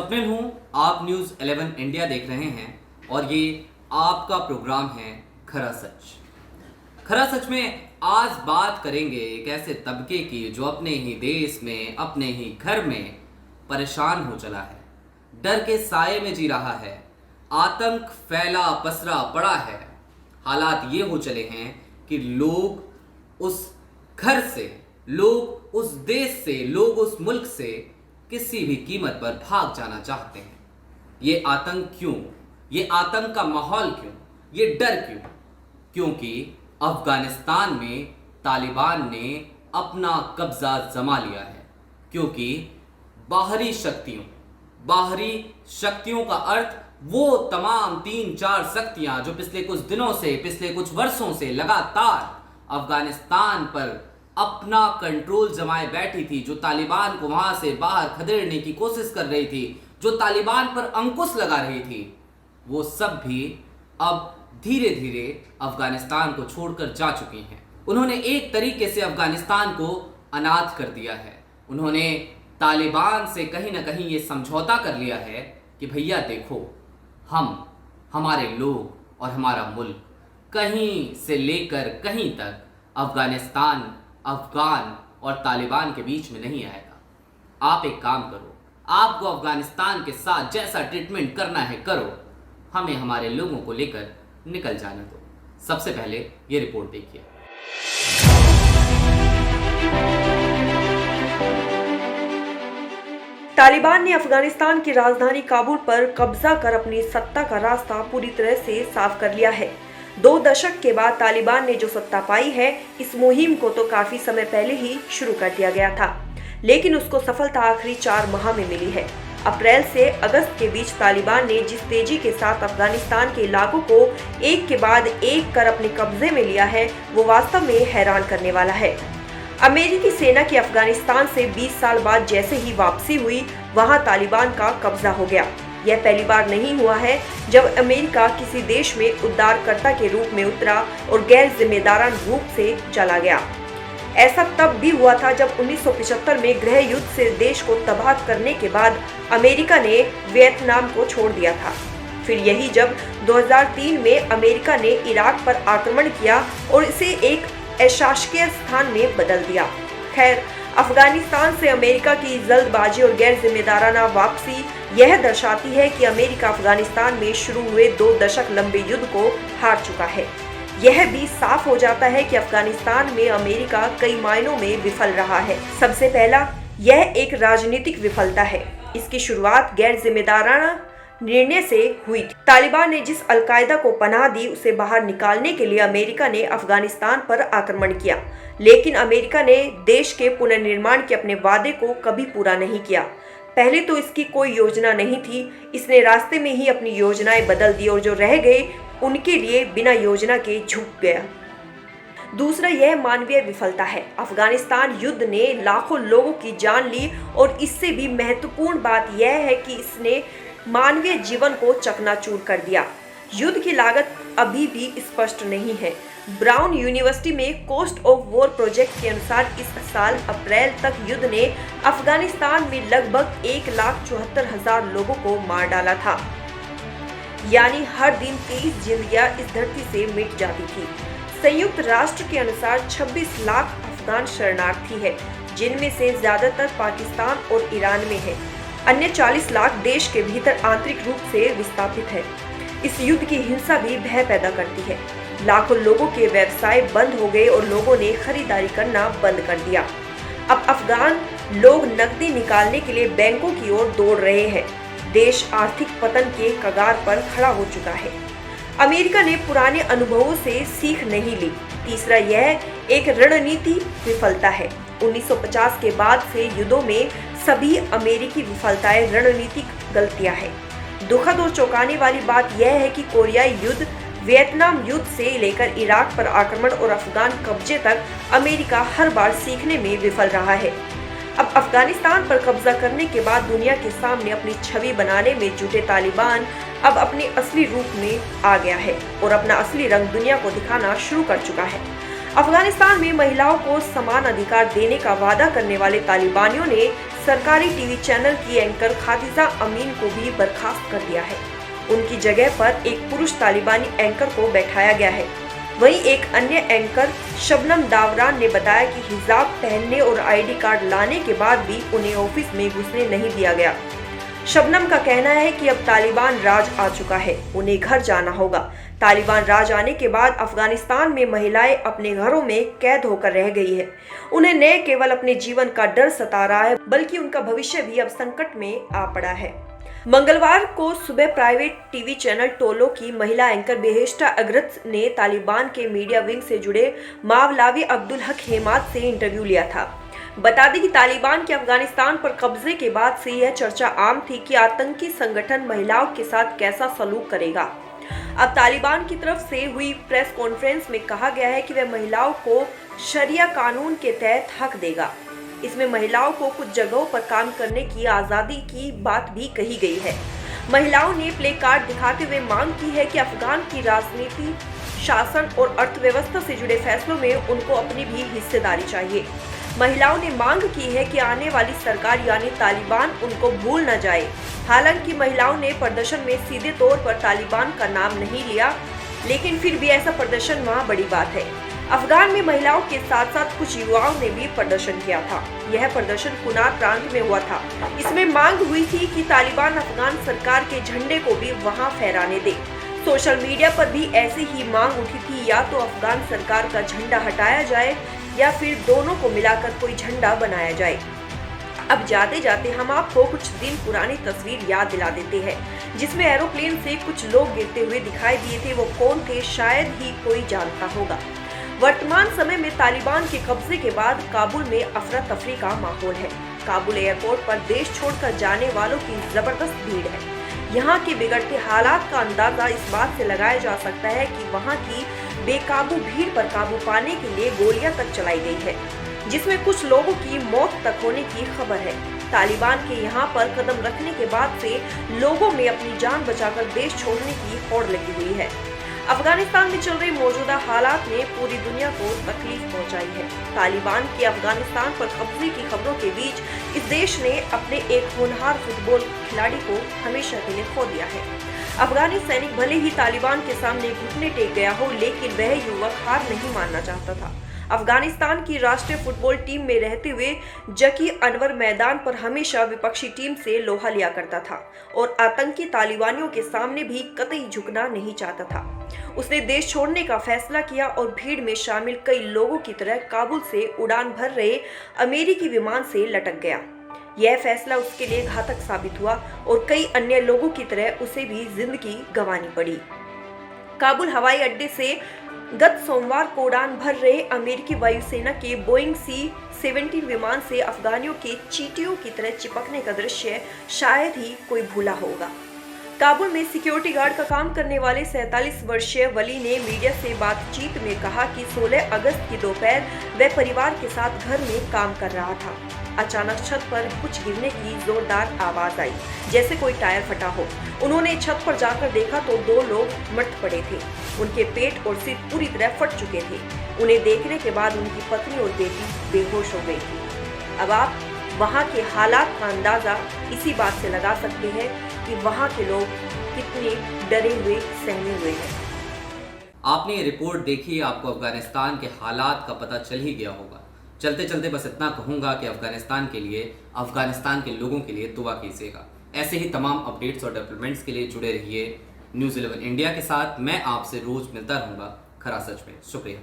स्वप्निल हूँ। आप news 11 India देख रहे हैं और ये आपका प्रोग्राम है खरा सच। खरा सच में आज बात करेंगे एक ऐसे तबके की जो अपने ही देश में, अपने ही घर में परेशान हो चला है, डर के साए में जी रहा है, आतंक फैला पसरा पड़ा है। हालात ये हो चले हैं कि लोग उस घर से, लोग उस देश से, लोग उस मुल्क से किसी भी कीमत पर भाग जाना चाहते हैं। ये आतंक क्यों? ये आतंक का माहौल क्यों? ये डर क्यों? क्योंकि अफगानिस्तान में तालिबान ने अपना कब्जा जमा लिया है। क्योंकि बाहरी शक्तियों का अर्थ वो तमाम 3-4 शक्तियां जो पिछले कुछ दिनों से, पिछले कुछ वर्षों से लगातार अफगानिस्तान पर अपना कंट्रोल जमाए बैठी थी, जो तालिबान को वहां से बाहर खदेड़ने की कोशिश कर रही थी, जो तालिबान पर अंकुश लगा रही थी, वो सब भी अब धीरे धीरे अफगानिस्तान को छोड़कर जा चुकी हैं। उन्होंने एक तरीके से अफगानिस्तान को अनाथ कर दिया है। उन्होंने तालिबान से कहीं ना कहीं ये समझौता कर लिया है कि भैया देखो, हमारे लोग और हमारा मुल्क कहीं से लेकर कहीं तक अफगान और तालिबान के बीच में नहीं आएगा। आप एक काम करो, आपको अफगानिस्तान के साथ जैसा ट्रीटमेंट करना है करो, हमें हमारे लोगों को लेकर निकल जाने दो। सबसे पहले ये रिपोर्ट देखिए। तालिबान ने अफगानिस्तान की राजधानी काबुल पर कब्जा कर अपनी सत्ता का रास्ता पूरी तरह से साफ कर लिया है। 2 दशक के बाद तालिबान ने जो सत्ता पाई है, इस मुहिम को तो काफी समय पहले ही शुरू कर दिया गया था, लेकिन उसको सफलता आखिरी 4 माह में मिली है। अप्रैल से अगस्त के बीच तालिबान ने जिस तेजी के साथ अफगानिस्तान के इलाकों को एक के बाद एक कर अपने कब्जे में लिया है, वो वास्तव में हैरान करने वाला है। अमेरिकी सेना की अफगानिस्तान से 20 साल बाद जैसे ही वापसी हुई, वहां तालिबान का कब्जा हो गया। यह पहली बार नहीं हुआ है जब अमेरिका किसी देश में उद्धारकर्ता के रूप में उतरा और गैर जिम्मेदाराना रूप से चला गया। ऐसा तब भी हुआ था जब 1975 में गृह युद्ध से देश को तबाह करने के बाद अमेरिका ने वियतनाम को छोड़ दिया था। फिर यही जब 2003 में अमेरिका ने इराक पर आक्रमण किया और इसे एक अशासकीय स्थान में बदल दिया। खैर, अफगानिस्तान से अमेरिका की जल्दबाजी और गैर जिम्मेदाराना वापसी यह दर्शाती है कि अमेरिका अफगानिस्तान में शुरू हुए 2 दशक लंबे युद्ध को हार चुका है। यह भी साफ हो जाता है कि अफगानिस्तान में अमेरिका कई मायनों में विफल रहा है। सबसे पहला, यह एक राजनीतिक विफलता है। इसकी शुरुआत गैर जिम्मेदाराना निर्णय से हुई थी। तालिबान ने जिस अलकायदा को पनाह दी, उसे बाहर निकालने के लिए अमेरिका ने अफगानिस्तान पर आक्रमण किया, लेकिन अमेरिका ने देश के पुनर्निर्माण के अपने वादे को कभी पूरा नहीं किया। पहले तो इसकी कोई योजना नहीं थी, इसने रास्ते में ही अपनी योजनाएं बदल दी और जो रह गए उनके लिए बिना योजना के झुक गया। दूसरा, यह मानवीय विफलता है। अफगानिस्तान युद्ध ने लाखों लोगों की जान ली और इससे भी महत्वपूर्ण बात यह है कि इसने मानवीय जीवन को चकनाचूर कर दिया। युद्ध की लागत अभी भी स्पष्ट नहीं है। ब्राउन यूनिवर्सिटी में कॉस्ट ऑफ वॉर प्रोजेक्ट के अनुसार इस साल अप्रैल तक युद्ध ने अफगानिस्तान में लगभग 1,74,000 लोगों को मार डाला था। यानी हर दिन 30 जिंदगियां इस धरती से मिट जाती थी। संयुक्त राष्ट्र के अनुसार 26 लाख अफगान शरणार्थी है, जिनमें से ज्यादातर पाकिस्तान और ईरान में है। अन्य 40 लाख देश के भीतर आंतरिक रूप से विस्थापित है। इस युद्ध की हिंसा भी भय पैदा करती है। लाखों लोगों के व्यवसाय बंद हो गए और लोगों ने खरीदारी करना बंद कर दिया। अब अफगान लोग नकदी निकालने के लिए बैंकों की ओर दौड़ रहे हैं। देश आर्थिक पतन के कगार पर खड़ा हो चुका है। अमेरिका ने पुराने अनुभवों से सीख नहीं ली। तीसरा, यह एक रणनीति विफलता है। 1950 के बाद से युद्धों में सभी अमेरिकी विफलताएं रणनीतिक गलतियां हैं। दुखद और चौंकाने वाली बात यह है कि कोरियाई युद्ध, वियतनाम युद्ध से लेकर इराक पर आक्रमण और अफगान कब्जे तक अमेरिका हर बार सीखने में विफल रहा है। अब अफगानिस्तान पर कब्जा करने के बाद दुनिया के सामने अपनी छवि बनाने में जुटे तालिबान अब अपने असली रूप में आ गया है और अपना असली रंग दुनिया को दिखाना शुरू कर चुका है। अफगानिस्तान में महिलाओं को समान अधिकार देने का वादा करने वाले तालिबानियों ने सरकारी टीवी चैनल की एंकर खादिजा अमीन को भी बर्खास्त कर दिया है। उनकी जगह पर एक पुरुष तालिबानी एंकर को बैठाया गया है। वहीं एक अन्य एंकर शबनम दावरान ने बताया कि हिजाब पहनने और आईडी कार्ड लाने के बाद भी उन्हें ऑफिस में घुसने नहीं दिया गया। शबनम का कहना है कि अब तालिबान राज आ चुका है, उन्हें घर जाना होगा। तालिबान राज आने के बाद अफगानिस्तान में महिलाएं अपने घरों में कैद होकर रह गई है। उन्हें न केवल अपने जीवन का डर सता रहा है, बल्कि उनका भविष्य भी अब संकट में आ पड़ा है। मंगलवार को सुबह प्राइवेट टीवी चैनल टोलो की महिला एंकर बेहेश्ता अग्रत ने तालिबान के मीडिया विंग से जुड़े मावलावी अब्दुल हक हेमाद से इंटरव्यू लिया था। बता दें कि तालिबान के अफगानिस्तान पर कब्जे के बाद से यह चर्चा आम थी कि आतंकी संगठन महिलाओं के साथ कैसा सलूक करेगा। अब तालिबान की तरफ से हुई प्रेस कॉन्फ्रेंस में कहा गया है कि वह महिलाओं को शरिया कानून के तहत हक देगा। इसमें महिलाओं को कुछ जगहों पर काम करने की आज़ादी की बात भी कही गई है। महिलाओं ने प्ले कार्ड दिखाते हुए मांग की है कि अफगान की राजनीति, शासन और अर्थव्यवस्था से जुड़े फैसलों में उनको अपनी भी हिस्सेदारी चाहिए। महिलाओं ने मांग की है कि आने वाली सरकार यानी तालिबान उनको भूल न जाए। हालांकि महिलाओं ने प्रदर्शन में सीधे तौर पर तालिबान का नाम नहीं लिया, लेकिन फिर भी ऐसा प्रदर्शन वहाँ बड़ी बात है। अफगान में महिलाओं के साथ साथ कुछ युवाओं ने भी प्रदर्शन किया था। यह प्रदर्शन कुनार प्रांत में हुआ था। इसमें मांग हुई थी कि तालिबान अफगान सरकार के झंडे को भी वहाँ फहराने दे। सोशल मीडिया पर भी ऐसी ही मांग उठी थी, या तो अफगान सरकार का झंडा हटाया जाए या फिर दोनों को मिलाकर कोई झंडा बनाया जाए। अब जाते जाते हम आपको कुछ दिन पुरानी तस्वीर याद दिला देते हैं, जिसमें एरोप्लेन से कुछ लोग गिरते हुए दिखाई दिए थे। वो कौन थे, शायद ही कोई जानता होगा। वर्तमान समय में तालिबान के कब्जे के बाद काबुल में अफरा तफरी का माहौल है। काबुल एयरपोर्ट पर देश छोड़कर जाने वालों की जबरदस्त भीड़ है। यहाँ के बिगड़ते हालात का अंदाजा इस बात से लगाया जा सकता है कि वहाँ की बेकाबू भीड़ पर काबू पाने के लिए गोलियां तक चलाई गई है, जिसमें कुछ लोगों की मौत तक होने की खबर है। तालिबान के यहाँ पर कदम रखने के बाद से लोगों में अपनी जान बचाकर देश छोड़ने की होड़ लगी हुई है। अफगानिस्तान में चल रहे मौजूदा हालात ने पूरी दुनिया को तकलीफ पहुंचाई है। तालिबान के अफगानिस्तान पर कब्जे की खबरों के बीच इस देश ने अपने एक होनहार फुटबॉल खिलाड़ी को हमेशा के लिए खो दिया है। अफगानी सैनिक भले ही तालिबान के सामने घुटने टेक गया हो, लेकिन वह युवक हार नहीं मानना चाहता था। अफगानिस्तान की राष्ट्रीय फुटबॉल टीम में रहते हुए जकी अनवर मैदान पर हमेशा विपक्षी टीम से लोहा लिया करता था और आतंकी तालिबानियों के सामने भी कतई झुकना नहीं चाहता था। उसने देश छोड़ने का फैसला किया और भीड़ में शामिल कई लोगों की तरह काबुल से उड़ान भर रहे अमेरिकी विमान से लटक गया। यह फैसला उसके लिए घातक साबित हुआ और कई अन्य लोगों की तरह उसे भी जिंदगी गंवानी पड़ी। काबुल हवाई अड्डे से गत सोमवार को उड़ान भर रहे अमेरिकी वायुसेना के बोइंग C-17 विमान से अफगानियों के चींटियों की तरह चिपकने का दृश्य शायद ही कोई भूला होगा। काबुल में सिक्योरिटी गार्ड का काम करने वाले 47 वर्षीय वली ने मीडिया से बातचीत में कहा कि 16 अगस्त की दोपहर वह परिवार के साथ घर में काम कर रहा था। अचानक छत पर कुछ गिरने की जोरदार आवाज आई, जैसे कोई टायर फटा हो। उन्होंने छत पर जाकर देखा तो 2 लोग मृत पड़े थे। उनके पेट और सिर पूरी तरह फट चुके थे। उन्हें देखने के बाद उनकी पत्नी और बेटी बेहोश हो गई थी। अब आप वहाँ के हालात का अंदाजा इसी बात से लगा सकते हैं कि वहाँ के लोग कितने डरे हुए, सहमे हुए हैं। आपने ये रिपोर्ट देखी, आपको अफगानिस्तान के हालात का पता चल ही गया होगा। चलते चलते बस इतना कहूँगा कि अफगानिस्तान के लिए, अफगानिस्तान के लोगों के लिए दुआ कीजिएगा। ऐसे ही तमाम अपडेट्स और डेवलपमेंट्स के लिए जुड़े रहिए न्यूज़ 11 इंडिया के साथ। मैं आपसे रोज मिलता रहूँगा। खरा सच में शुक्रिया।